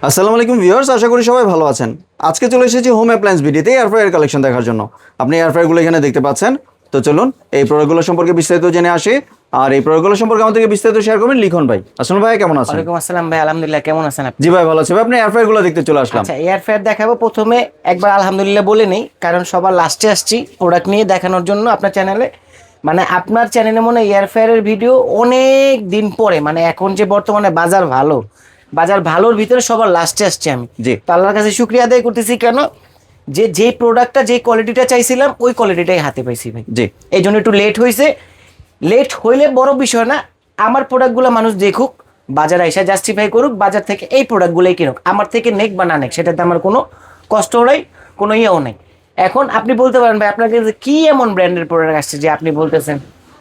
আসসালামু আলাইকুম ভিউয়ার্স, আশা করি সবাই ভালো আছেন। আজকে চলে এসেছি হোম অ্যাপ্লায়েন্স ভিডিওতে এয়ার ফ্রায়ার কালেকশন দেখার জন্য। আপনি এয়ার ফ্রায়ারগুলো এখানে দেখতে পাচ্ছেন। তো চলুন এই প্রোডাক্টগুলো সম্পর্কে বিস্তারিত জেনে আসি। আর এই প্রোডাক্টগুলো সম্পর্কে আমাদেরকে বিস্তারিত শেয়ার করবেন লিখন ভাই। আসসালামু ভাই, কেমন আছেন? ওয়ালাইকুম আসসালাম ভাই, আলহামদুলিল্লাহ। কেমন আছেন আপনি? জি ভাই, ভালো আছি ভাই। আপনি এয়ার ফ্রায়ারগুলো দেখতে চলে আসলাম। আচ্ছা, এয়ার ফ্রায়ার দেখাবো। প্রথমে একবার আলহামদুলিল্লাহ বলে নেই, কারণ সবার লাস্টে আসছি প্রোডাক্ট নিয়ে দেখানোর জন্য আপনার চ্যানেলে। মানে আপনার চ্যানেলে মনে হয় এয়ার ফ্রায়ারের ভিডিও অনেক দিন পরে, মানে এখন যে বর্তমানে বাজার ভালোর ভিতরে সবার লাস্টে আসছি আমি। জি। তো আল্লাহর কাছে শুকরিয়া আদায় করতেছি, কেন যে প্রোডাক্টটা যে কোয়ালিটিটা চাইছিলাম ওই কোয়ালিটিটাই হাতে পাইছি ভাই। জি। এই জন্য একটু লেট হয়েছে। লেট হইলে বড় বিষয় না, আমার প্রোডাক্টগুলো মানুষ দেখুক, বাজারে এসে জাস্টিফাই করুক, বাজার থেকে এই প্রোডাক্টগুলোই কিনুক, আমার থেকে নেক বা না নেক সেটাতে আমার কোনো কষ্টও নাই, কোনো ইয়েও নেই। এখন আপনি বলতে পারেন ভাই, আপনার কাছে কি এমন ব্র্যান্ডের প্রোডাক্ট আসছে যে আপনি বলতেছেন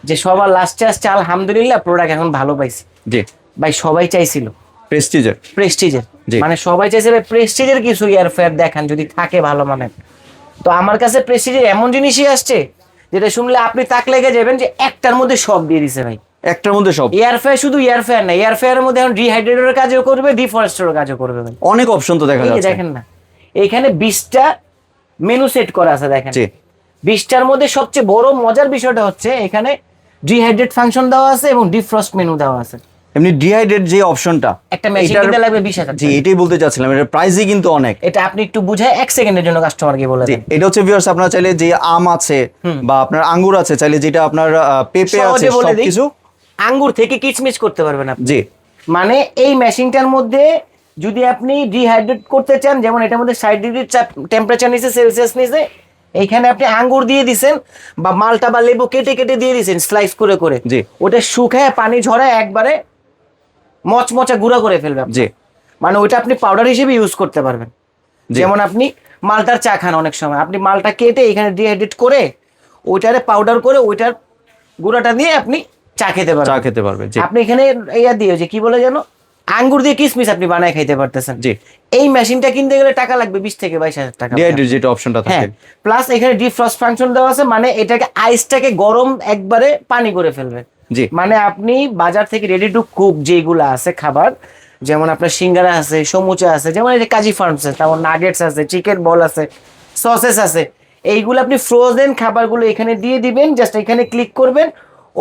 যে সবার লাস্টে আসছে, আলহামদুলিল্লাহ প্রোডাক্ট এখন ভালো পাইছি। জি। ভাই সবাই চাইছিল প্রেস্টিজের। জি। মানে সবাই চাইছে ভাই প্রেস্টিজের কিছু এয়ার ফ্রায়ার দেখান যদি থাকে ভালো মানের। তো আমার কাছে প্রেস্টিজের এমন জিনিসই আসছে যেটা শুনলে আপনি তাক লেগে যাবেন যে একটার মধ্যে সব দিয়ে দিছে ভাই। একটার মধ্যে সব। এয়ার ফ্রায়ার শুধু এয়ার ফ্রায়ার না, এয়ার ফ্রায়ারের মধ্যে এখন ডিহাইড্রেটরের কাজও করবে, ডিফরেস্টের কাজও করবে ভাই। অনেক অপশন তো দেখা এই যে যাচ্ছে। দেখেন না, এখানে 20টা মেনু সেট করা আছে দেখেন। জি। 20টার মধ্যে সবচেয়ে বড় মজার বিষয়টা হচ্ছে এখানে ডিহাইড্রেট ফাংশন দেওয়া আছে এবং ডিফ্রস্ট মেনু দেওয়া আছে। এমনি ডিহাইড্রেট যে অপশনটা, একটা মেশিন কিনতে লাগবে 20,000। জি, এটাই বলতে চাচ্ছিলাম, এটার প্রাইসই কিন্তু অনেক। এটা আপনি একটু বুঝায় 1 সেকেন্ডের জন্য কাস্টমারকে বলে দেন। এটা হচ্ছে ভিউয়ার্স, আপনারা চাইলে যে আম আছে বা আপনার আঙ্গুর আছে, চাইলে যেটা আপনার পেঁপে আছে, সহজে বলে দিই, সবকিছু আঙ্গুর থেকে কিচমিচ করতে পারবেন আপনি। জি। মানে এই মেশিনটার মধ্যে যদি আপনি ডিহাইড্রেট করতে চান, যেমন এটার মধ্যে 60 ডিগ্রি টেম্পারেচার নিচে, সেলসিয়াস নিচে, এইখানে আপনি আঙ্গুর দিয়ে দিছেন বা মালটা বা লেবু কেটে কেটে দিয়ে দিছেন স্লাইস করে করে, জি। ওটা শুকায় পানি ঝরায় একবারে মচমচা গুঁড়া করে ফেলবে আপনি। জি। মানে ওইটা আপনি পাউডার হিসেবে ইউজ করতে পারবেন। জি। যেমন আপনি মালটার চা খান, অনেক সময় আপনি মালটা কেটে এখানে ডিহাইড্রেট করে ওইটারে পাউডার করে ওইটার গুঁড়াটা দিয়ে আপনি চা খেতে পারবেন। চা খেতে পারবে। জি। আপনি এখানে ইয়া দিয়ে, যে কি বলে যেন, আঙ্গুর দিয়ে কিসমিস আপনি বানায় খাইতে পারতেছেন। জি। এই মেশিনটা কিনতে গেলে টাকা লাগবে 20 থেকে 22,000 টাকা। ডিহাইড্রেট যেটা অপশনটা হ্যাঁ, থাকে। প্লাস এখানে ডিফ্রস্ট ফাংশন দেওয়া আছে, মানে এটাকে আইসটাকে গরম একবারে পানি করে ফেলবে। জি। মানে আপনি বাজার থেকে রেডি টু কুক যেগুলো আছে খাবার, যেমন আপনার সিঙ্গারা আছে, সমুচা আছে, যেমন এই যে কাজী ফার্মস আছে, তারপর নাগেটস আছে, চিকেন বল আছে, সসেস আছে, এইগুলো আপনি ফ্রোজেন খাবারগুলো এখানে দিয়ে দিবেন, জাস্ট এখানে ক্লিক করবেন,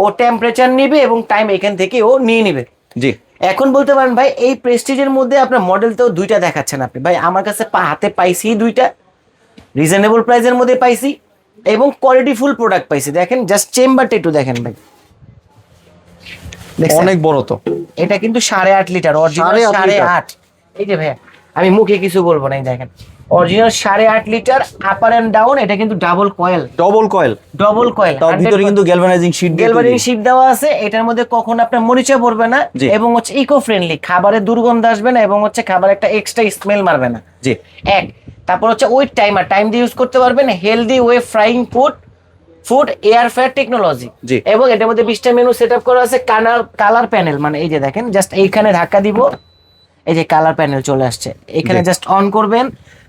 ও টেম্পারেচার নিবে এবং টাইম এখান থেকে ও নিয়ে নিবে। জি। এখন বলতে পারেন ভাই, এই প্রেস্টিজের মধ্যে আপনার মডেল তো 2টা দেখাচ্ছেন আপনি ভাই, আমার কাছে হাতে পাইছি 2টা, রিজনেবল প্রাইসের মধ্যে পাইছি এবং কোয়ালিটিফুল প্রোডাক্ট পাইছি। দেখেন জাস্ট চেম্বারটা একটু দেখেন ভাই, দেখছেন? অনেক বড় তো। এটা কিন্তু 8.5 লিটার অরিজিনাল, 8.5। এই যে ভাইয়া আমি মুখে কিছু বলবো না, এই দেখেন original 8.5 litre upper and down. এটা কিন্তু ডাবল কয়েল। তার ভিতরে কিন্তু গ্যালভানাইজিং শীট দেওয়া আছে। এটার মধ্যে কখন আপনার মরিচা পড়বে না এবং হচ্ছে ইকো ফ্রেন্ডলি, খাবারের দুর্গন্ধ আসবে না এবং হচ্ছে খাবার একটা এক্সট্রা স্মেল মারবে না। জি। তারপর হচ্ছে ওই টাইম দিয়ে ইউজ করতে পারবেন, healthy way frying food air fryer technology. এবং এটার মধ্যে 20টা মেনু সেটআপ করা আছে। কালার প্যানেল, মানে এই যে দেখেন জাস্ট এইখানে ধাক্কা দিব, এই যে কালার প্যানেল চলে আসছে, এখানে জাস্ট অন করবেন,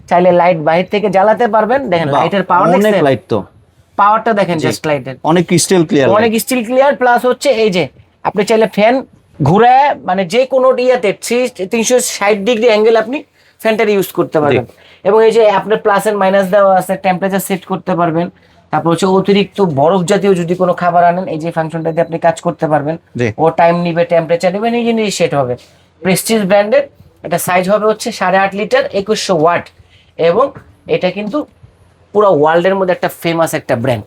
চাইলে লাইট বাইরে থেকে জ্বালাতে পারবেন। দেখেন লাইটের পাওয়ার, অনেক লাইট তো, পাওয়ারটা দেখেন জাস্ট লাইটের, অনেক ক্রিস্টাল ক্লিয়ার। প্লাস হচ্ছে এই যে আপনি চাইলে ফ্যান ঘুরায়, মানে যে কোনো ইয়াতে 360 ডিগ্রি অ্যাঙ্গেল আপনি ফ্যানটার ইউজ করতে পারবেন। এবং এই যে আপনার প্লাস এন্ড মাইনাস দেওয়া আছে, টেম্পারেচার সেট করতে পারবেন। তারপর হচ্ছে অতিরিক্ত বরফ জাতীয় যদি কোনো খাবার আনেন, এই যে ফাংশনটা দিয়ে আপনি কাজ করতে পারবেন। ও টাইম নিবে, টেম্পারেচার নিবে, নিজে নিজে সেট হবে। প্রেস্টিজ ব্র্যান্ডের এটা সাইজ হবে হচ্ছে 8.5 লিটার 2100 ওয়াট, এবং এটা কিন্তু পুরো ওয়ার্ল্ডের মধ্যে একটা ফেমাস একটা ব্র্যান্ড।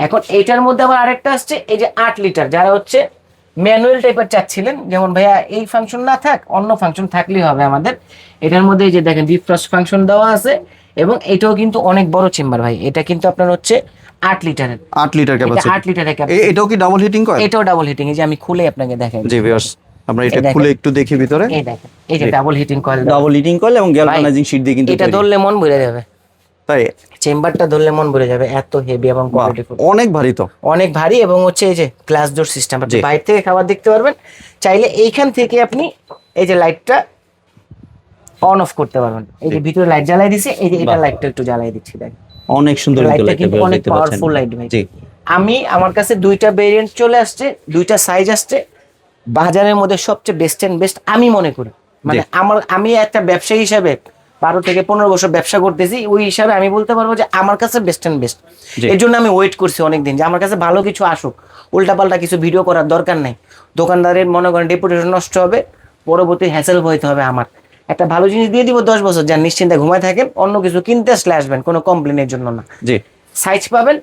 এখন এটার মধ্যে আবার আরেকটা আসছে, এই যে 8 লিটার, যারা হচ্ছে ম্যানুয়াল টাইপের চাচ্ছিলেন, যেমন ভাইয়া এই ফাংশন না থাক, অন্য ফাংশন থাকলেই হবে আমাদের। এটার মধ্যে এই যে দেখেন ডিফ্রস্ট ফাংশন দেওয়া আছে, এবং এটাও কিন্তু অনেক বড় চেম্বার ভাই। এটা কিন্তু আপনার হচ্ছে 8 লিটারের, 8 লিটার ক্যাপাসিটি। 8 লিটারের ক্যাপাসিটি। এটাও কি ডাবল হিটিং কয়েল? এটাও ডাবল হিটিং। এই যে আমি খুলে আপনাকে দেখাই। জি ভিউয়ার্স, আমরা এটা খুলে একটু দেখি ভিতরে। এই দেখেন, এই যে ডাবল হিটিং কয়েল, এবং গ্যালভানাইজিং শীট দিয়ে কিন্তু এটা ধরলে মন ভরে যাবে। তাই চেম্বারটা ধরলে মন ভরে যাবে, এত হেভি এবং কোয়ালিটিফুল। অনেক ভারী তো, অনেক ভারী। এবং হচ্ছে এই যে গ্লাস ডোর সিস্টেম, আপনি বাইরে থেকে খাবার দেখতে পারবেন। চাইলে এইখান থেকে আপনি এই যে লাইটটা অন অফ করতে পারবেন। এই যে ভিতরে লাইট জ্বালাই দিছে, এই যে এটা লাইটটা একটু জ্বালাই দিচ্ছি, দেখেন অনেক সুন্দর লাইটটা কিন্তু অনেক পাওয়ারফুল লাইট ভাই। আমার কাছে 2টা ভেরিয়েন্ট চলে আসছে, 2টা সাইজ আসছে। বাজারের মধ্যে সবচেয়ে বেস্ট আমি মনে করি মানে আমি একটা ব্যবসায়ী হিসাবে 12 থেকে 15 বছর ব্যবসা করতেছি, ওই হিসাবে আমি বলতে পারবো যে আমার কাছে বেস্ট অ্যান্ড বেস্ট। এর জন্য আমি ওয়েট করছি অনেকদিন যে আমার কাছে ভালো কিছু আসুক, উল্টাপাল্টা কিছু ভিডিও করার দরকার নাই। দোকানদারের মনে করেন রেপুটেশন নষ্ট হবে, পরবর্তী হ্যাসেল হইতে হবে আমার। একটা ভালো জিনিস দিয়ে দিব 10 বছর, যান নিশ্চিন্তে ঘুমায় থাকেন, অন্য কিছু কিনতে আসলে আসবেন, কোনো কমপ্লেনের জন্য না। জি, সাইজ পাবেন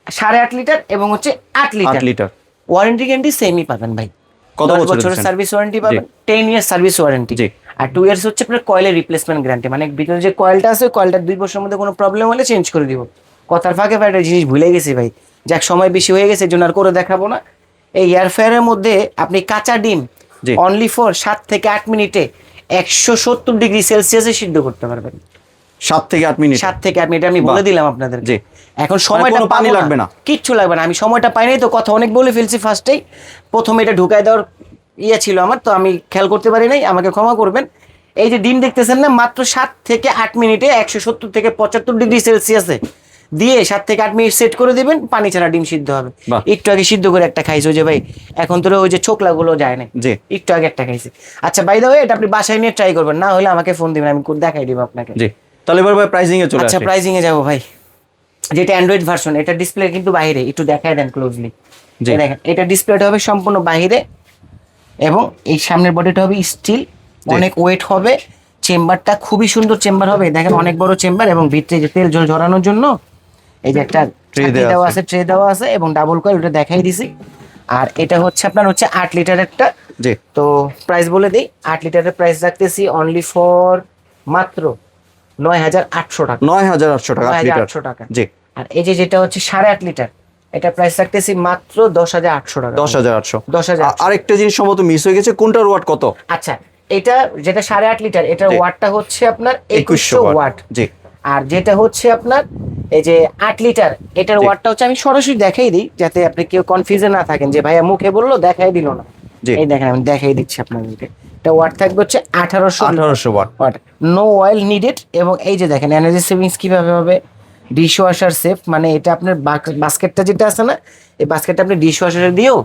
8.5 লিটার এবং হচ্ছে 8 লিটার। ওয়ারেন্টি গ্যারান্টি সেমই পাবেন ভাই। কত 10 বছরের বছরের সার্ভিস ওয়ারেন্টি পাবেন, 10 ইয়ার সার্ভিস ওয়ারেন্টি, জি। আর 2 ইয়ার্স হচ্ছে আপনার কয়েলের রিপ্লেসমেন্ট গ্যারান্টি। মানে ভিতরে যে কয়েলটা আছে, কয়েলটা 2 বছরের মধ্যে কোনো প্রবলেম হলে চেঞ্জ করে দিব। কথার ফাঁকে ভাই একটা জিনিস ভুলে গেছি ভাই, যাক সময় বেশি হয়ে গেছে, এর জন্য আর করে দেখাবো না। এই এয়ার ফ্রায়ারের মধ্যে আপনি কাঁচা ডিম জি। অনলি ফর 7 থেকে 8 মিনিটে 170 ডিগ্রি সেলসিয়াসে সিদ্ধ করতে পারবেন। 7 থেকে 8 মিনিট। 7 থেকে 8 মিনিট আমি বলে দিলাম আপনাদের। জি। এখন সময়টা কোনো পানি লাগবে না, কিচ্ছু লাগবে না। আমি সময়টা পাই নাই তো, কথা অনেক বলে ফেলছি ফার্স্টেই। প্রথমে এটা ঢুকাই দেওয়ার ছিল আমার, তো আমি খেয়াল করতে পারি নাই, আমাকে ক্ষমা করবেন। এই যে ডিম দেখতেছেন না, মাত্র 7 থেকে 8 মিনিটে 170 থেকে 75 ডিগ্রি সেলসিয়াসে দিয়ে 7 থেকে 8 মিনিট সেট করে দিবেন, পানি ছাড়া ডিম সিদ্ধ হবে। বাহ। একটু আগে সিদ্ধ করে একটা খাইছি, ওই যে ভাই এখন তো ওই যে ছোকলাগুলো যায় না, জি। একটু আগে একটা খাইছি। আচ্ছা বাই দ্য ওয়ে, এটা আপনি বাসায় নিয়ে ট্রাই করবেন, না হলে আমাকে ফোন দিবেন, আমি দেখাই দিব আপনাকে। জি, তাহলে এবার ভাই প্রাইসিং এ চলে আচ্ছা আসি। প্রাইসিং এ যাবো ভাই। যেটা অ্যান্ড্রয়েড ভার্সন, এটা ডিসপ্লে কিন্তু বাইরে, একটু দেখায় দেন ক্লোজলি। জি। দেখেন এটা ডিসপ্লেটা হবে সম্পূর্ণ বাইরে, এবং এই সামনের বডিটা হবে স্টিল, অনেক ওয়েট হবে। চেম্বারটা খুবই সুন্দর চেম্বার হবে, দেখেন অনেক বড় চেম্বার, এবং ভিতরে যে তেল জল ঝরানোর জন্য এই যে একটা ট্রে ট্রে দেওয়া আছে, ট্রে দেওয়া আছে, এবং ডাবল কয়েল, ওটা দেখাই দিছি। আর এটা হচ্ছে আপনার হচ্ছে 8 লিটার একটা। জি। তো প্রাইস বলে দিই, 8 লিটারের প্রাইস রাখতেছি অনলি ফর মাত্র 9,800 টাকা। 9,800 টাকা 8 লিটার। 9,800 টাকা। জি। আর এই যে যেটা হচ্ছে 8.5 লিটার, এটা প্রাইস রাখতেছি মাত্র 10,800 টাকা। 10,800। 10,800। আরেকটা জিনিস সম্ভবত মিস হয়ে গেছে, কোনটার ওয়াট কত? আচ্ছা, এটা যেটা 8.5 লিটার, এটার জি। ওয়াটটা হচ্ছে আপনার 2100 2100 ওয়াট। জি। আর যেটা হচ্ছে আপনার এই যে 8 লিটার, এটার জি। ওয়াটটা হচ্ছে, আমি সরাসরি দেখাই দিই যাতে আপনি কেউ কনফিউজে না থাকেন যে ভাইয়া মুখে বললো দেখাই দিল না। জি। এই দেখেন আমি দেখাই দিচ্ছি আপনাদেরকে। এটা ওয়াট থাকবে হচ্ছে 1800 watt. Watt, no oil needed. এবং এই যে দেখেন এনার্জি সেভিংস কিভাবে হবে, ডিশ ওয়াশার সেফ, মানে এটা আপনার বাস্কেটটা যেটা আছে না, এই বাস্কেটটা আপনি ডিশ ওয়াশারে দিয়েও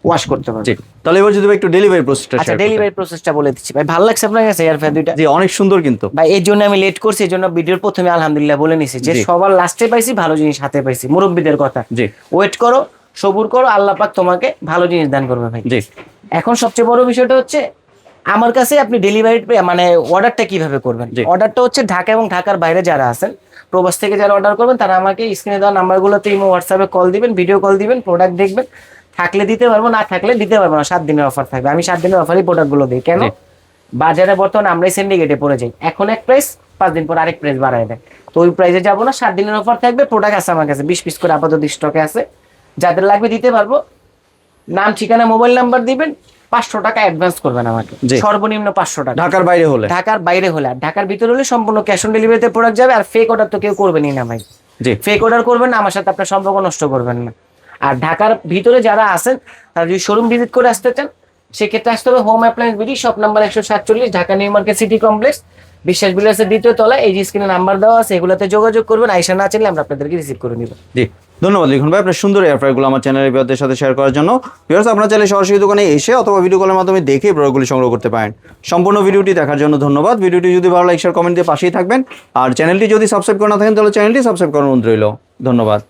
ওয়াশ করতে জি, পারবেন। তাহলে এবার যদি ভাই একটু ডেলিভারি প্রসেসটা আচ্ছা ডেলিভারি প্রসেসটা বলে দিচ্ছি ভাই, ভালো লাগছে আপনার কাছে এয়ার ফ্রায়ার দুইটা? জি, অনেক সুন্দর কিন্তু ভাই এই জন্য আমি লেট করছি, এই জন্য ভিডিওর প্রথমে আলহামদুলিল্লাহ বলে নিছি যে জি। সবার লাস্টে পাইছি ভালো জিনিস হাতে পাইছি, মুরব্বীদের কথা। জি। ওয়েট করো, সবুর করো, আল্লাহ পাক তোমাকে ভালো জিনিস দান করবে ভাই। জি। এখন সবচেয়ে বড় বিষয়টা হচ্ছে আমার কাছে আপনি ডেলিভারি মানে অর্ডারটা কিভাবে করবেন। জি। অর্ডারটা হচ্ছে ঢাকা এবং ঢাকার বাইরে যারা আছেন, প্রবাস থেকে যারা অর্ডার করবেন, তারা আমাকে স্ক্রিনে দেওয়া নাম্বারগুলোতে ইমো হোয়াটসঅ্যাপে কল দিবেন, ভিডিও কল দিবেন, প্রোডাক্ট দেখবেন, থাকলে দিতে পারবো, না থাকলে দিতে পারবো না। 7 দিনের অফার থাকবে, আমি 7 দিনের অফারই প্রোডাক্টগুলো দিই। কেন? জি। বাজারে বর্তমানে আমরাই সিন্ডিকেটে পড়ে যাই, এখন এক প্রাইস, 5 দিন পর আরেক প্রাইস বাড়ায় দেয়। তো ওই প্রাইসে যাবো না, 7 দিনের অফার থাকবে। প্রোডাক্ট আছে আমার কাছে 20 পিস করে আপাতত স্টকে আছে, যাদের লাগবে দিতে পারবো। নাম, ঠিকানা, মোবাইল নাম্বার দিবেন, 500 টাকা অ্যাডভান্স করবেন আমাকে, জি। সর্বনিম্ন 500 টাকা। ঢাকার বাইরে হলে? ঢাকার বাইরে হলে। আর ঢাকার ভিতরে হলে সম্পূর্ণ ক্যাশ অন ডেলিভারিতে প্রোডাক্ট যাবে। আর ফেক অর্ডার তো কেউ করবেনই না ভাই। জি। ফেক অর্ডার করবেন না, আমার সাথে আপনার সম্পর্ক নষ্ট করবেন না। আর ঢাকার ভিতরে যারা আছেন, তারা যদি শোরুম ভিজিট করে আসতে চান, সেক্ষেত্রে আসতে হবে home appliance BD, shop number 147, Dhaka new market city complex, বিশ্বাস বিলাসের 2য় তলায়। এই যে স্ক্রিনে নাম্বার দেওয়া আছে, এগুলোতে যোগাযোগ করবেন। আইসা না চাইলে আমরা আপনাদেরকে রিসিভ করে নিব। জি, ধন্যবাদ লিখন ভাই আপনার সুন্দর এয়ার ফ্রায়ারগুলো আমার চ্যানেলের ভিউয়ারদের সাথে শেয়ার করার জন্য। ভিউয়ার্স, আপনারা চাইলে সরাসরি দোকানে এসে অথবা ভিডিও কলের মাধ্যমে দেখে প্রোডাক্টগুলি সংগ্রহ করতে পারেন। সম্পূর্ণ ভিডিওটি দেখার জন্য ধন্যবাদ। ভিডিওটি যদি ভালো লাগে শেয়ার, কমেন্ট দিয়ে পাশেই থাকবেন। আর চ্যানেলটি যদি সাবস্ক্রাইব করে না থাকেন, তাহলে চ্যানেলটি সাবস্ক্রাইব করার অনুরোধ রইল। ধন্যবাদ।